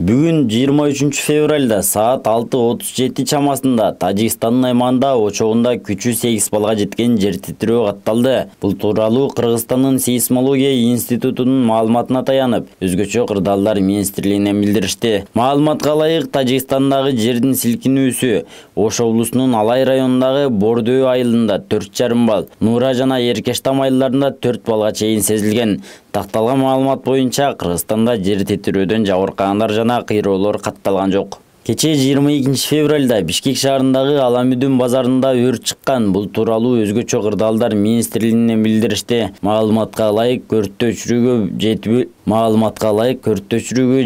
Бүгүн 23 февралда саат 6:37 чамасында Тажикстандын аймагында очогунда күчү 8 балга жеткен жер титирөө катталды. Бул тууралуу Кыргызстандын сейсмология институтунун маалыматына таянып, өзгөчө кырдаалдар министрлигинен билдиришти. Маалыматка ылайык, Тажикстандагы жердин силкинүүсү Ош облусунун Алай районундагы Бордөө айылында 4,5 балл, Нура жана Эркештам айылдарында 4 балга чейин сезилген. Такталган маалымат боюнча Кыргызстанда жер титирөөдөн жабыркагандар жана кыйроолор катталган жок. Кече 22 февралда Бишкек шаарындагы Аламүдүн базарында өрт чыккан. Бул тууралуу өзгөчө кырдаалдар министрлигинен билдиришти. Маалыматка ылайык өрттү өчүрүүгө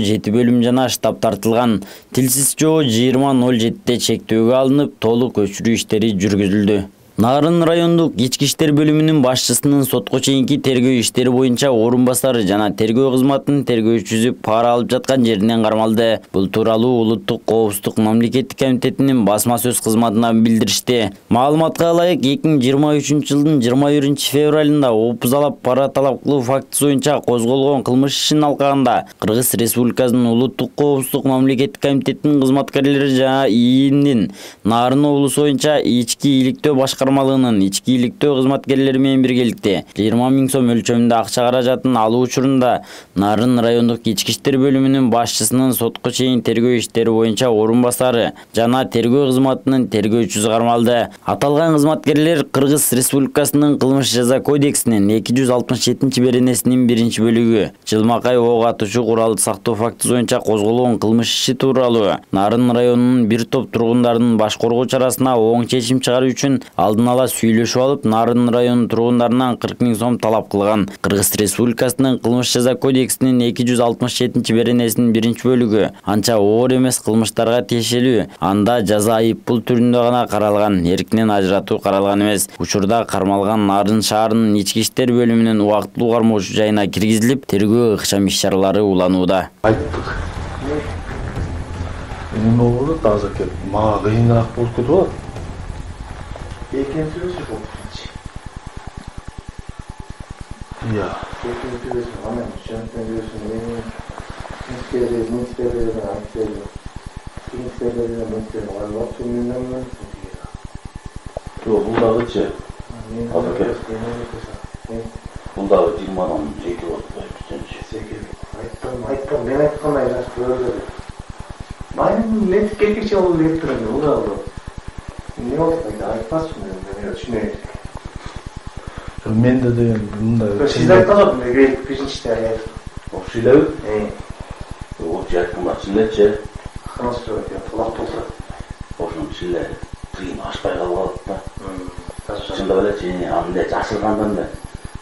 7 бөлүм жана штаб тартылган. Тилсиз жоо 20:07 чектөөгө алынып, толук өчүрүү иштери жүргүзүлдү. Нарын райондук ички иштер бөлүмүнүн башчысынын сотко чейинки тергөө иштери боюнча орун басары жана тергөө кызматынын тергөөчүсү пара алып жаткан жеринен кармалды. Бул тууралуу Улуттук коопсуздук мамлекеттик комитетинин басма сөз кызматынан билдиришти. Маалыматка ылайык, 2023 жылдын 21 февралында опузалап пара талап кылуу фактысы боюнча козголгон кылмыш ишинин алкагында Кыргыз Республикасынын Улуттук коопсуздук мамлекеттик комитетинин кызматкерлери жана ИИНин Нарын облусу боюнча ички ийгиликтөө башкармалыгынын ички ийгиликтөө кызматкерлери менен биргеликте 20 миң сом өлчөмүндө акча каражатын алуу учурунда Нарын райондук ички иштер бөлүмүнүн башчысынын сотко чейин тергөө иштери боюнча орун басары жана тергөө кызматынын тергөөчүсү кармалды. Аталган кызматкерлер Кыргыз Республикасынын кылмыш жаза кодексинин 267 беренесинин 1 бөлүгү жылмакай ок атуучу куралды сактоо фактысы боюнча козголгон кылмыш иши тууралуу Нарын районунун бир топ тургундарынын баш коргоо чарасына оң чечим чыгаруу үчүн алдын ала сүйлөшүп алып, Нарын районунун тургундарынан 40 миң сом талап кылган. Кыргыз Республикасынын кылмыш жаза кодексинин 267 беренесинин 1 бөлүгү анча оор эмес кылмыштарга тиешелүү. Анда жаза айыппул түрүндө гана каралган, эркинен ажыратуу каралган эмес. Учурда кармалган Нарын шаарынын ички иштер бөлүмүнүн убактылуу кармоочу жайына киргизилип, тергөө ыкчам иш-чаралары уланууда. Айттык. Эмне болду? Азыр кеп мага кыйыныраак болуп кетип атат. Екіншісі бұл. Иә. Екіншісі ғана шамтан жүрсін. Министерлерден ғалуақ сөмінен мен. Бұл дағы че? Азыр кеп. Бұл дағы 20-дан жеке Айттым, мен айтқандай жас көрді. Мен келгенше ол еттірін, ол дағы. Ne oldu da ayıpmaz mı? Ben düşünüyorum. Ben de diyorum bunda. Sizler kalıp mı? Bizim işte ya. O şeyler? O çektim açınca. Nasıl söylüyor? Kulak olsa. Oşun şeyler kıyım açpay kalıp da. Şimdi böyle şeyini anında açılgandan da.